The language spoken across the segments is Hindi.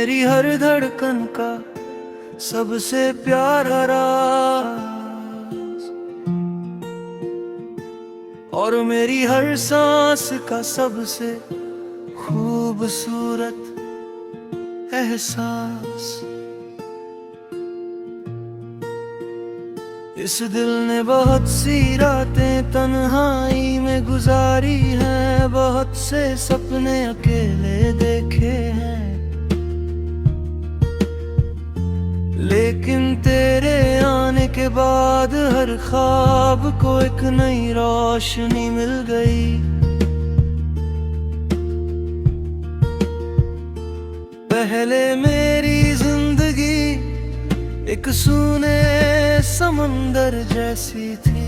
मेरी हर धड़कन का सबसे प्यारा राज, और मेरी हर सांस का सबसे खूबसूरत एहसास। इस दिल ने बहुत सी रातें तन्हाई में गुजारी हैं, बहुत से सपने अकेले देखे हैं, लेकिन तेरे आने के बाद हर ख्वाब को एक नई रोशनी मिल गई। पहले मेरी जिंदगी एक सूने समंदर जैसी थी,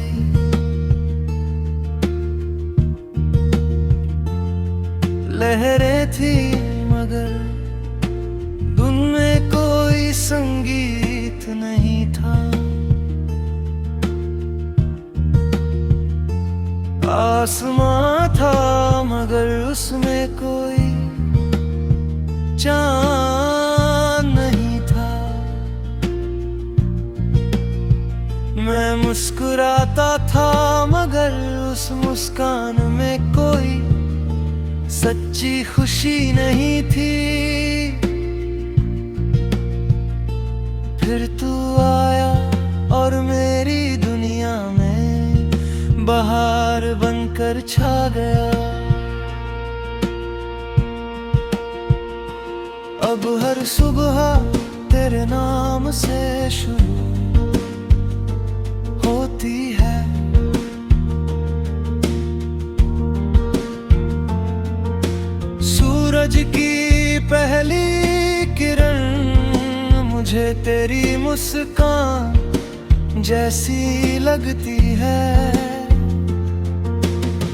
लहरें थी मगर धुन में कोई संगीत नहीं था। आसमां था मगर उसमें कोई चांद नहीं था। मैं मुस्कुराता था मगर उस मुस्कान में कोई सच्ची खुशी नहीं थी। फिर तू आया और मेरी दुनिया में बहार बनकर छा गया। अब हर सुबह तेरे नाम से शुरू होती है। सूरज की पहली किरण मुझे तेरी मुस्कान जैसी लगती है।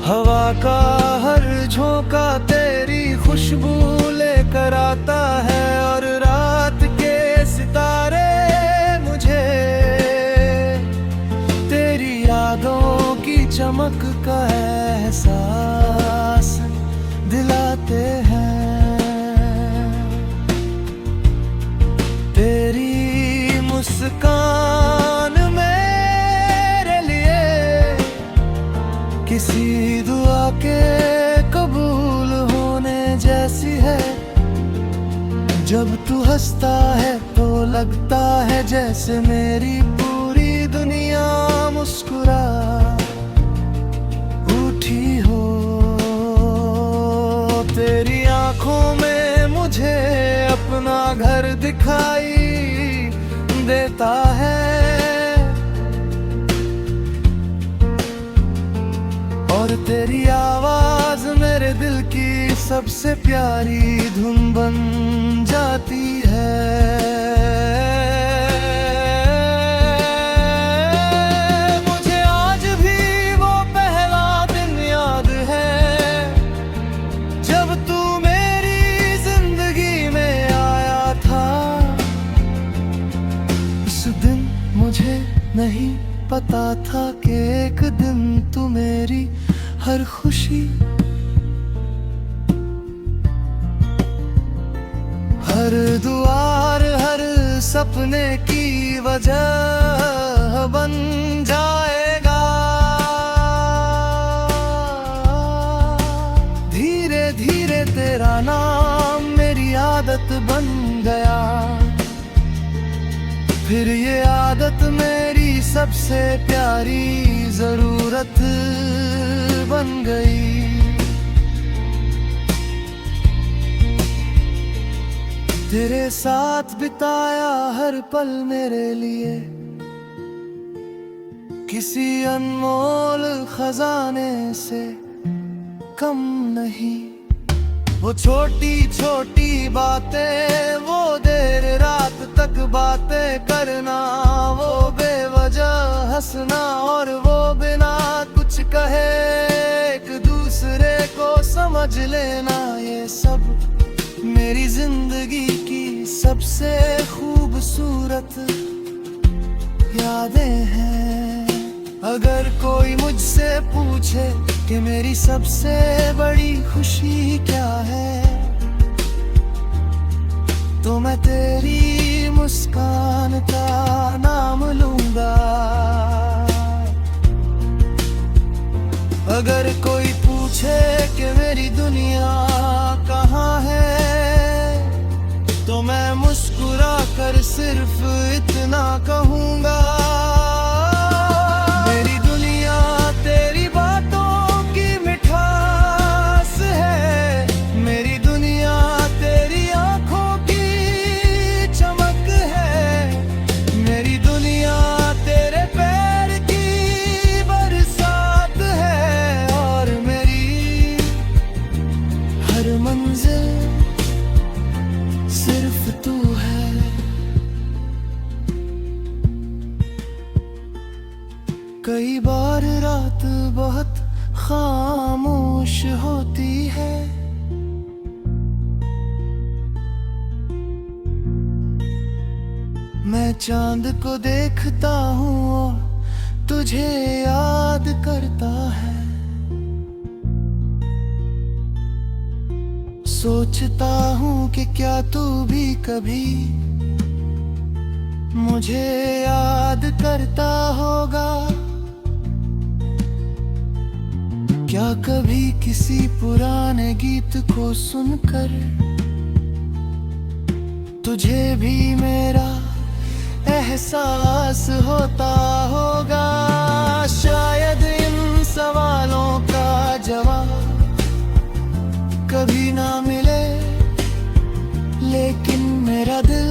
हवा का हर झोंका तेरी खुशबू लेकर आता है, और रात के सितारे मुझे तेरी यादों की चमक का एहसास दिलाते हैं। तेरी मुस्कान मेरे लिए किसी दुआ के कबूल होने जैसी है। जब तू हंसता है तो लगता है जैसे मेरी पूरी दुनिया मुस्कुरा उठी हो। तेरी आंखों में मुझे अपना घर दिखाई देता है, और तेरी आवाज मेरे दिल की सबसे प्यारी धुन बन जाती है। मुझे आज भी वो पहला दिन याद है जब तू मेरी जिंदगी में आया था। उस दिन मुझे नहीं पता था कि एक दिन तू मेरी हर खुशी, हर दुआर, हर सपने की वजह बन जाएगा। धीरे धीरे तेरा नाम मेरी आदत बन गया। फिर ये आदत मेरी सबसे प्यारी जरूरत बन गई। तेरे साथ बिताया हर पल मेरे लिए किसी अनमोल खजाने से कम नहीं। वो छोटी छोटी बातें, वो देर रात तक बातें करना, वो बेवजह हंसना, और वो बिना कुछ कहे एक दूसरे को समझ लेना, ये सब मेरी जिंदगी की सबसे खूबसूरत यादें हैं। अगर कोई मुझसे पूछे कि मेरी सबसे बड़ी खुशी क्या है, तो मैं तेरी मुस्कान का नाम लूंगा। अगर कोई पूछे कि मेरी दुनिया कहाँ है, तो मैं मुस्कुरा कर सिर्फ इतना कहूँगा, मेरी दुनिया तेरी बातों की मिठास है, मेरी दुनिया तेरी आंखों की चमक है, मेरी दुनिया तेरे पैर की बरसात है, और मेरी हर मंजिल सिर्फ तू है। कई बार रात बहुत खामोश होती है, मैं चांद को देखता हूँ और तुझे याद करता है, सोचता हूँ कि क्या तू भी कभी मुझे याद करता होगा, क्या कभी किसी पुराने गीत को सुनकर तुझे भी मेरा एहसास होता होगा। शायद इन सवालों का जवाब कभी ना मिले, लेकिन मेरा दिल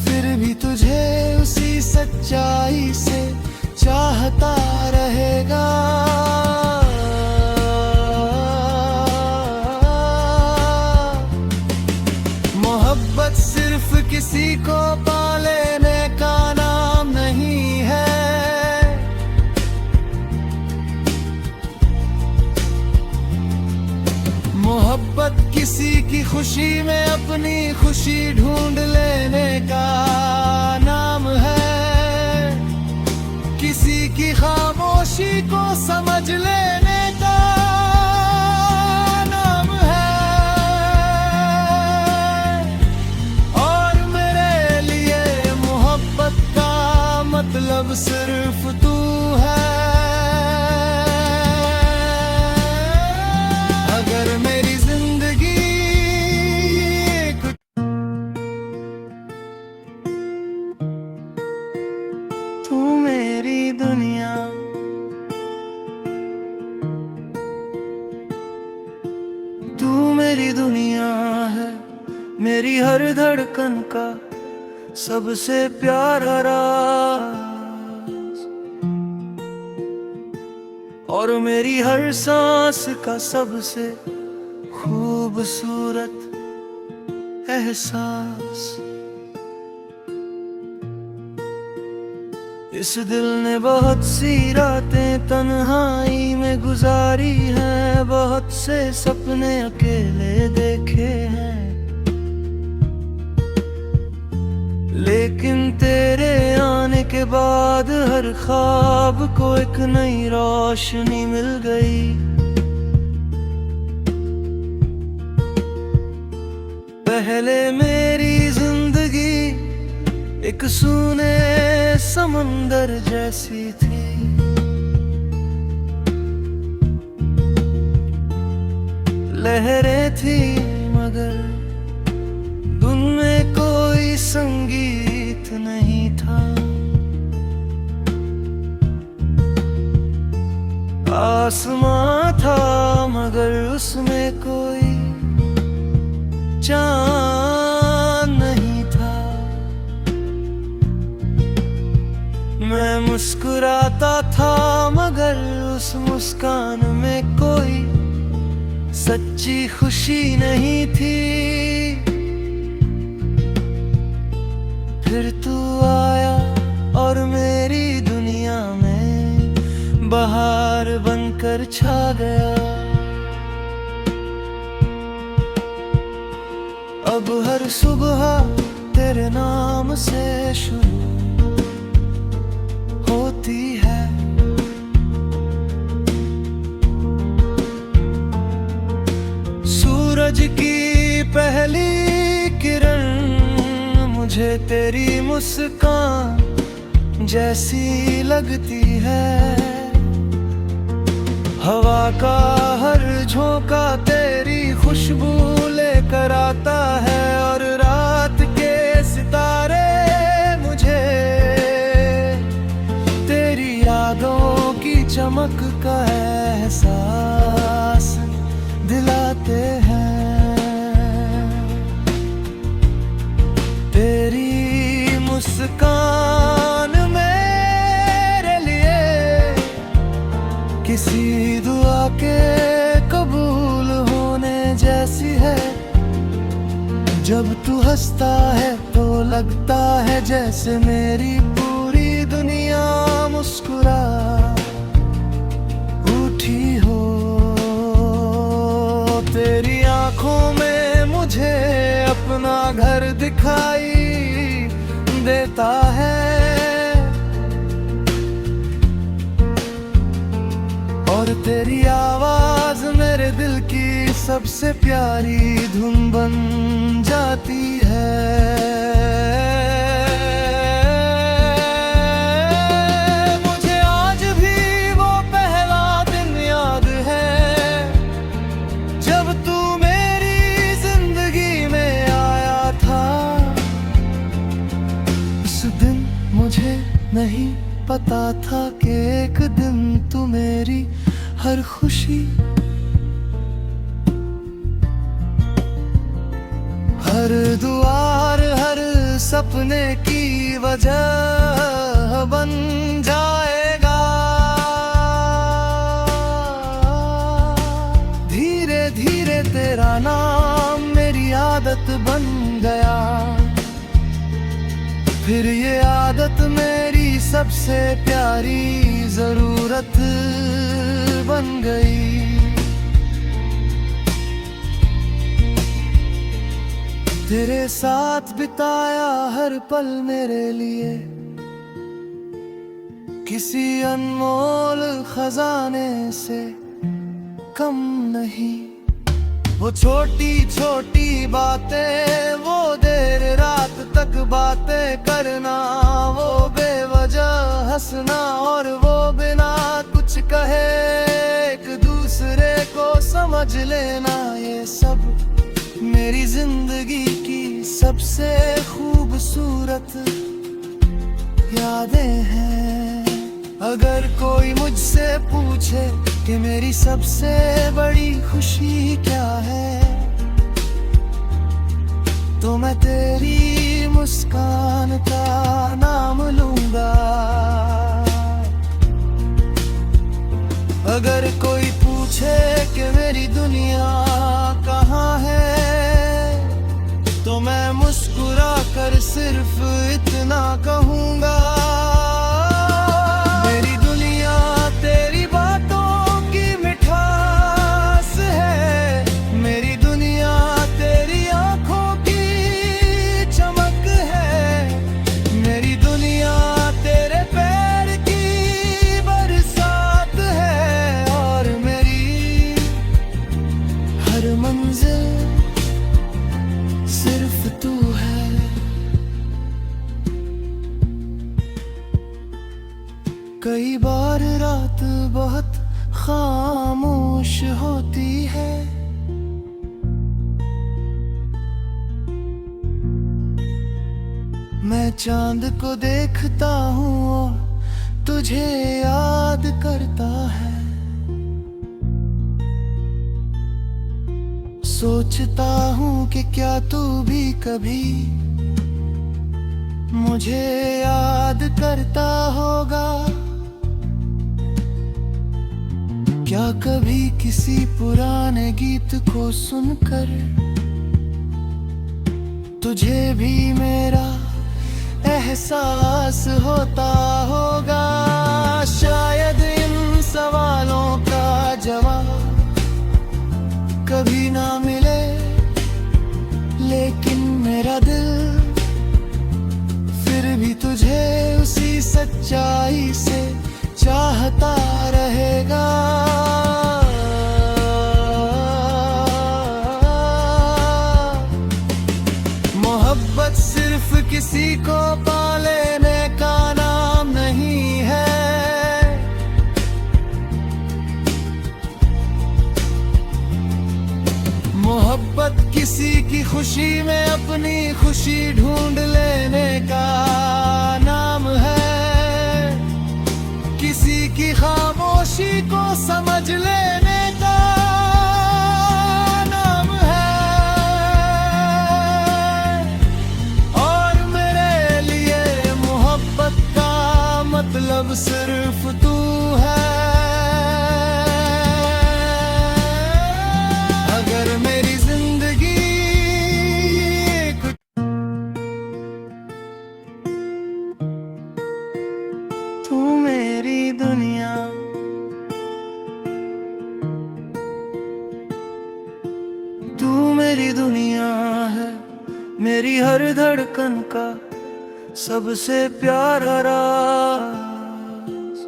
फिर भी तुझे उसी सच्चाई से चाहता रहेगा। मोहब्बत सिर्फ किसी को पा लेने का नाम नहीं है, मोहब्बत किसी की खुशी में अपनी खुशी ढूंढ लेने का नाम है, किसी की खामोशी को समझ लेने का नाम है, और मेरे लिए मोहब्बत का मतलब सिर्फ तू है। अगर मेरी जिंदगी तू मेरी दुनिया, तू मेरी दुनिया है, मेरी हर धड़कन का सबसे प्यारा राज, और मेरी हर सांस का सबसे खूबसूरत एहसास। इस दिल ने बहुत सी रातें तन्हाई में गुजारी हैं, बहुत से सपने अकेले देखे हैं, लेकिन तेरे आने के बाद हर ख्वाब को एक नई रोशनी मिल गई। पहले मेरी जिंदगी एक सूने समंदर जैसी थी, लहरें थी मगर धुन में कोई संगीत नहीं था, आसमां था मगर उसमें कोई चांद नहीं था, मैं मुस्कुराता था मगर उस मुस्कान में कोई सच्ची खुशी नहीं थी। फिर तू आया और मेरी दुनिया में बहार बनकर छा गया। अब हर सुबह तेरे नाम से शुरू होती है, सूरज की पहली मुझे तेरी मुस्कान जैसी लगती है। हवा का हर झोंका तेरी खुशबू लेकर आता है, और रात के सितारे मुझे तेरी यादों की चमक का एहसास दिलाते हैं। तेरी मुस्कान मेरे लिए किसी दुआ के कबूल होने जैसी है। जब तू हंसता है तो लगता है जैसे मेरी पूरी दुनिया मुस्कुरा उठी हो। तेरी आंखों में मुझे अपना घर दिखाई देता है, और तेरी आवाज मेरे दिल की सबसे प्यारी धुन बन जाती है। मुझे आज भी वो पहला दिन याद है जब तू मेरी जिंदगी में आया था। उस दिन मुझे नहीं पता था कि एक दिन तू मेरी हर खुशी, हर दुआर, हर सपने की वजह बन जाएगा। धीरे धीरे तेरा नाम मेरी आदत बन गया, फिर ये आदत मेरी सबसे प्यारी जरूरत बन गई। तेरे साथ बिताया हर पल मेरे लिए किसी अनमोल खजाने से कम नहीं। वो छोटी छोटी बातें, वो देर रात तक बातें करना, वो बेवजह हंसना, और वो बिना कुछ कहे एक दूसरे को समझ लेना, ये सब मेरी जिंदगी की सबसे खूबसूरत यादें हैं। अगर कोई मुझसे पूछे कि मेरी सबसे बड़ी खुशी क्या है, तो मैं तेरी मुस्कान का नाम लूंगा। अगर कोई पूछे कि मेरी दुनिया कहाँ है, तो मैं मुस्कुरा कर सिर्फ इतना कहूँगा, मेरी दुनिया तेरी बातों की मिठास है। मेरी दुनिया तेरी आंखों की चमक है। मेरी दुनिया तेरे पैर की बरसात है, और मेरी हर मंजिल सिर्फ तू है। कई बार रात बहुत खामोश होती है, मैं चांद को देखता हूँ और तुझे याद करता है। सोचता हूँ कि क्या तू भी कभी मुझे याद करता होगा, क्या कभी किसी पुराने गीत को सुनकर तुझे भी मेरा एहसास होता होगा। शायद इन सवालों का जवाब कभी ना मिले, लेकिन मेरा दिल फिर भी तुझे उसी सच्चाई से चाहता रहेगा। मोहब्बत सिर्फ किसी को पा लेने का नाम नहीं है। मोहब्बत किसी की खुशी में अपनी खुशी ढूंढ लेने का नाम है। किसी की खामोशी को समझ लेने का नाम है। और मेरे लिए मोहब्बत का मतलब सिर्फ तू है। अगर मेरी जिंदगी तू मेरी दुनिया, तू मेरी दुनिया है, मेरी हर धड़कन का सबसे प्यारा राज,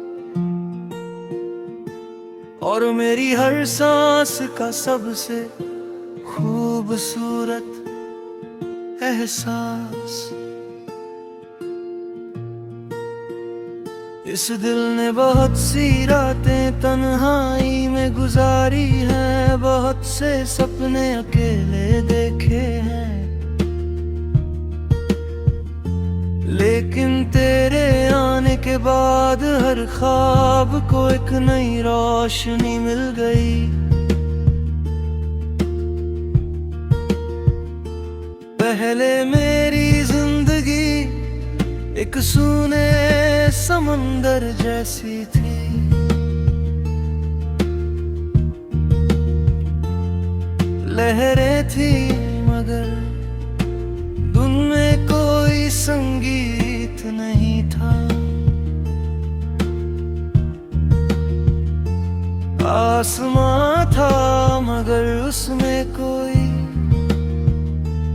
और मेरी हर सांस का सबसे खूबसूरत एहसास। इस दिल ने बहुत सी रातें तन्हाई में गुजारी हैं, बहुत से सपने अकेले देखे हैं, लेकिन तेरे आने के बाद हर ख्वाब को एक नई रोशनी मिल गई। पहले मेरी जिंदगी एक सूने समंदर जैसी थी, लहरें थी मगर धुन में कोई संगीत नहीं था। आसमां था मगर उसमें कोई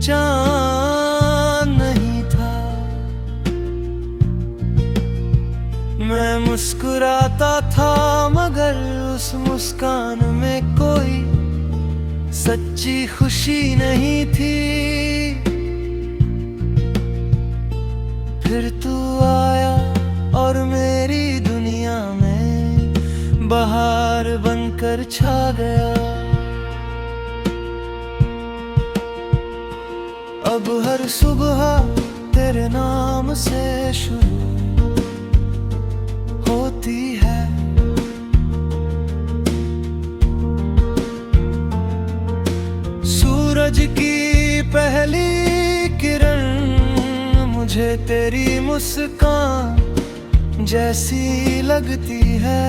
चांद नहीं था। मैं मुस्कुराता था मगर उस मुस्कान में कोई सच्ची खुशी नहीं थी। फिर तू आया और मेरी दुनिया में बहार बनकर छा गया। अब हर सुबह तेरे नाम से शुरू होती है। सूरज की पहली किरण मुझे तेरी मुस्कान जैसी लगती है।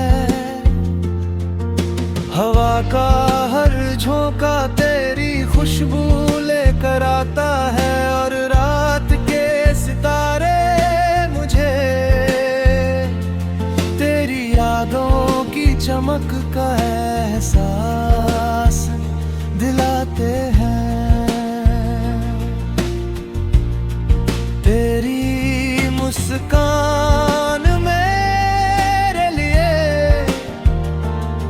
हवा का हर झोंका तेरी खुशबू लेकर आता है, और रात के सितारे मुझे तेरी यादों की चमक का एहसास दिलाते हैं। तेरी मुस्कान मेरे लिए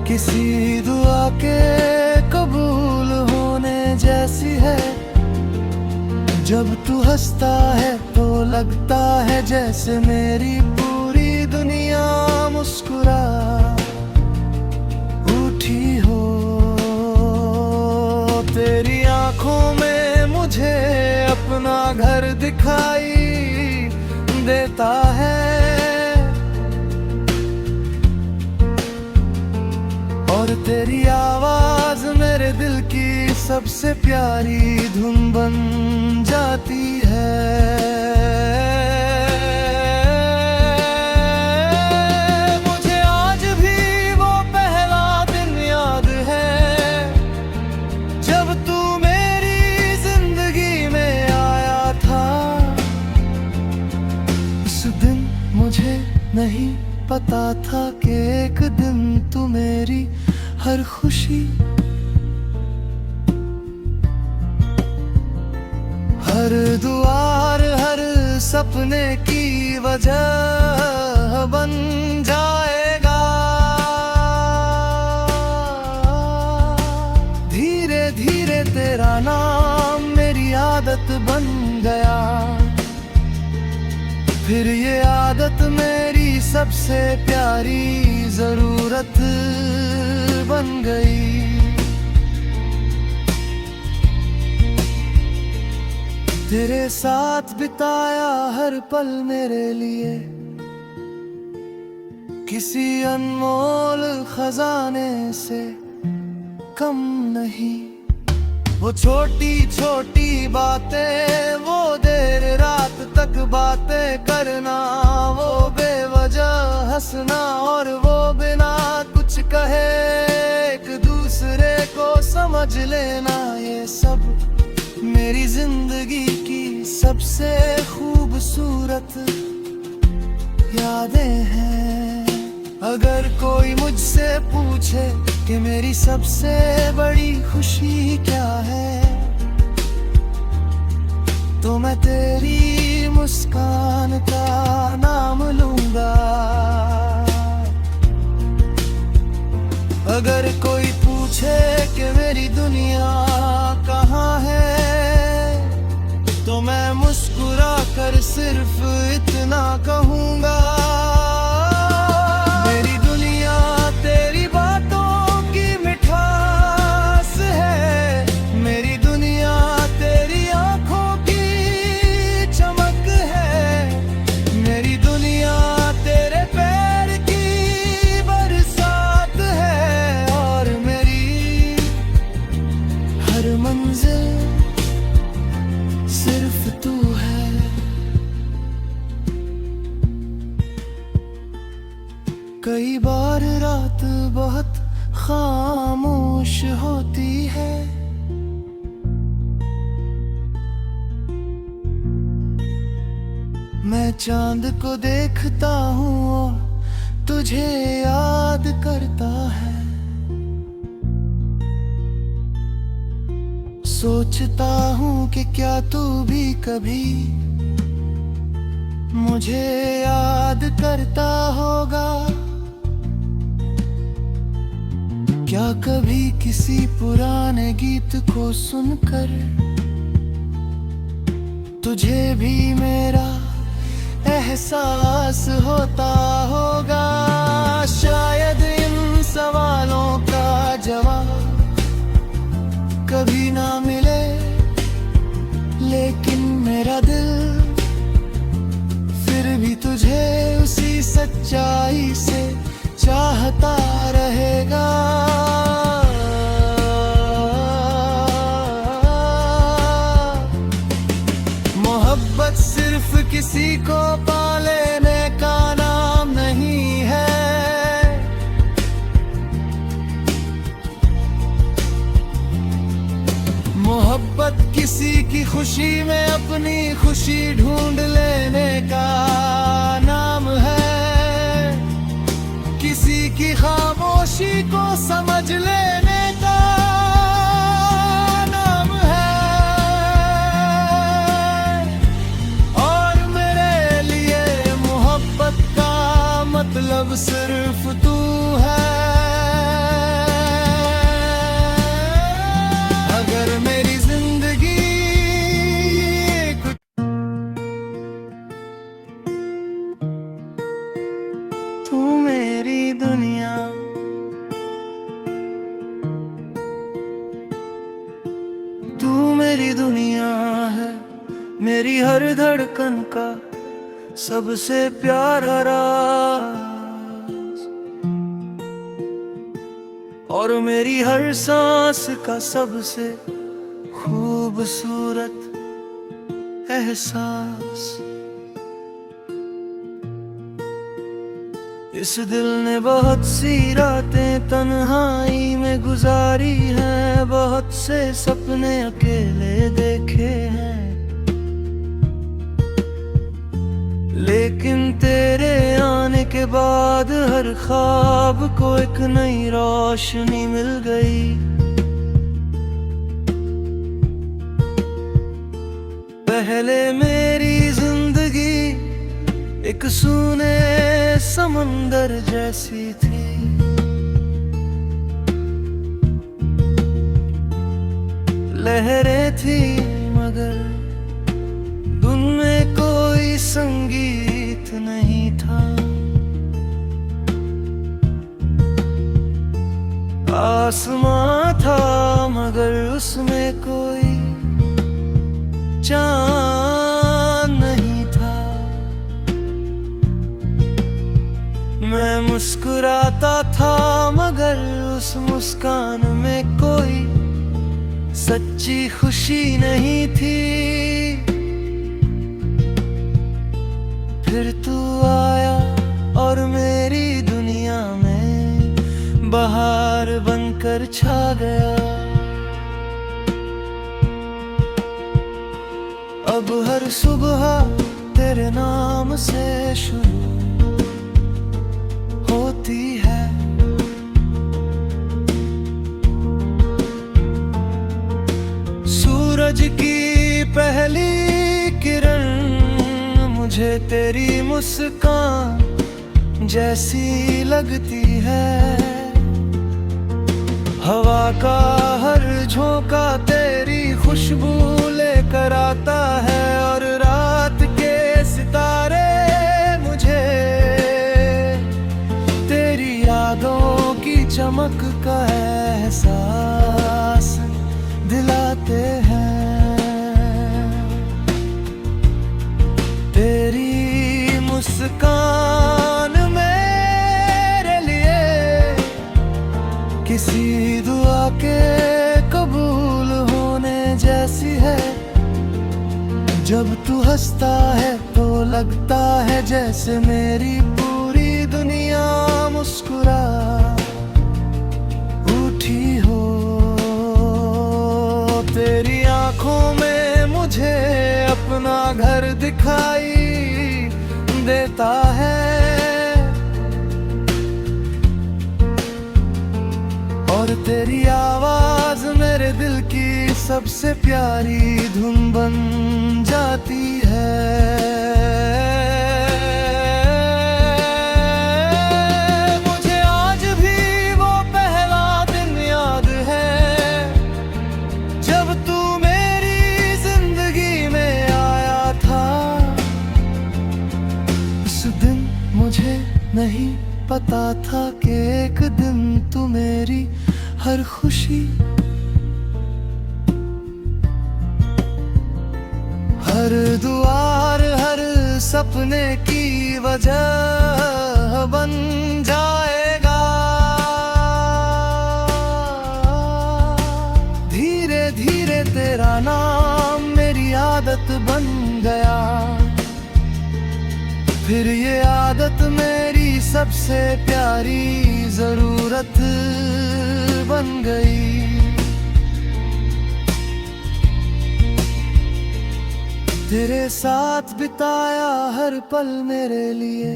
किसी दुआ के कबूल होने जैसी है। जब तू हंसता है तो लगता है जैसे मेरी पूरी दुनिया मुस्कुरा उठी हो। तेरी आंखों में मुझे अपना घर दिखाई देता है, और तेरी आवाज मेरे दिल की सबसे प्यारी धुन बन जाती है। मुझे आज भी वो पहला दिन याद है जब तू मेरी जिंदगी में आया था। उस दिन मुझे नहीं पता था कि एक दिन तू मेरी हर खुशी, हर दुआर, हर सपने की वजह बन जाएगा। धीरे धीरे तेरा नाम मेरी आदत बन गया। फिर ये आदत मेरी सबसे प्यारी जरूरत बन गई। तेरे साथ बिताया हर पल मेरे लिए किसी अनमोल खजाने से कम नहीं। वो छोटी छोटी बातें, वो देर रात तक बातें करना, वो बेवजह हंसना और वो बिना कुछ कहे एक दूसरे को समझ लेना, ये सब मेरी जिंदगी की सबसे खूबसूरत यादें हैं। अगर कोई मुझसे पूछे कि मेरी सबसे बड़ी खुशी क्या है, तो मैं तेरी मुस्कान का नाम लूंगा। अगर कोई पूछे कि मेरी दुनिया कहाँ है, तो मैं मुस्कुरा कर सिर्फ इतना कहूँगा, मेरी दुनिया तेरी बातों की मिठास है, मेरी दुनिया तेरी आंखों की चमक है, मेरी दुनिया तेरे पैर की बरसात है, और मेरी हर मंजिल सिर्फ तू है। कई बार रात बहुत खामोश होती है, मैं चांद को देखता हूँ और तुझे याद करता है। सोचता हूँ कि क्या तू भी कभी मुझे याद करता होगा, क्या कभी किसी पुराने गीत को सुनकर तुझे भी मेरा एहसास होता होगा। शायद इन सवालों का जवाब कभी ना मिले, लेकिन मेरा दिल फिर भी तुझे उसी सच्चाई से चाहता रहेगा। मोहब्बत सिर्फ किसी को पा लेने का नाम नहीं है, मोहब्बत किसी की खुशी में अपनी खुशी ढूंढ लेने का नाम है, किसी की खामोशी को समझ लेने का नाम है, और मेरे लिए मोहब्बत का मतलब सिर्फ तू है। अगर मेरी जिंदगी तू मेरी दुनिया, तू मेरी दुनिया है, मेरी हर धड़कन का सबसे प्यारा राज, और मेरी हर सांस का सबसे खूबसूरत एहसास। इस दिल ने बहुत सी रातें तन्हाई में गुजारी हैं, बहुत से सपने अकेले देखे हैं, लेकिन तेरे आने के बाद हर ख्वाब को एक नई रोशनी मिल गई। पहले मेरी जिंदगी एक सूने समंदर जैसी थी, लहरें थी मगर आसमां था मगर उसमें कोई चांद नहीं था। मैं मुस्कुराता था मगर उस मुस्कान में कोई सच्ची खुशी नहीं थी। फिर तू आया और मेरी दुनिया में बहार बनकर छा गया। अब हर सुबह तेरे नाम से शुरू होती है। सूरज की पहली किरण मुझे तेरी मुस्कान जैसी लगती है। हवा का हर झोंका तेरी खुशबू लेकर आता है और रात के सितारे मुझे तेरी यादों की चमक का एहसास दिलाते हैं। तेरी मुस्कान मेरे लिए किसी दुआ के कबूल होने जैसी है। जब तू हंसता है तो लगता है जैसे मेरी पूरी दुनिया मुस्कुरा उठी हो। तेरी आंखों में मुझे अपना घर दिखाई देता है और तेरी आवाज मेरे दिल की सबसे प्यारी धुन बन जाती है। मुझे आज भी वो पहला दिन याद है जब तू मेरी जिंदगी में आया था। उस दिन मुझे नहीं पता था कि एक दिन तू मेरी हर खुशी, हर दुआर, हर सपने की वजह बन जाएगा। धीरे धीरे तेरा नाम मेरी आदत बन गया। फिर ये आदत मेरी सबसे प्यारी जरूरत बन गई। तेरे साथ बिताया हर पल मेरे लिए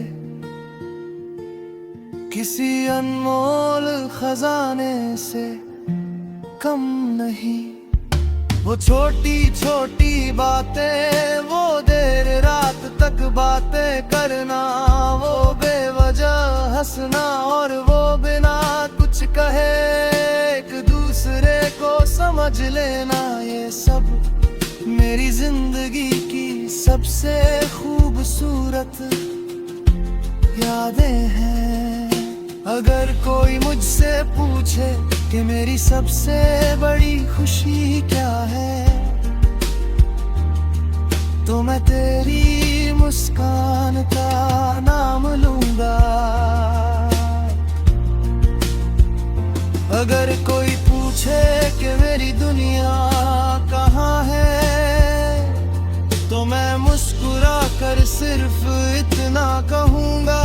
किसी अनमोल खजाने से कम नहीं। वो छोटी छोटी बातें, वो देर रात तक बातें करना, वो बेवजह हंसना और वो बिना कुछ कहे एक दूसरे को समझ लेना, ये सब मेरी जिंदगी की सबसे खूबसूरत यादें हैं। अगर कोई मुझसे पूछे कि मेरी सबसे बड़ी खुशी क्या है, तो मैं तेरी मुस्कान का नाम लूंगा। अगर कोई पूछे कि मेरी दुनिया कहाँ है, तो मैं मुस्कुरा कर सिर्फ इतना कहूँगा,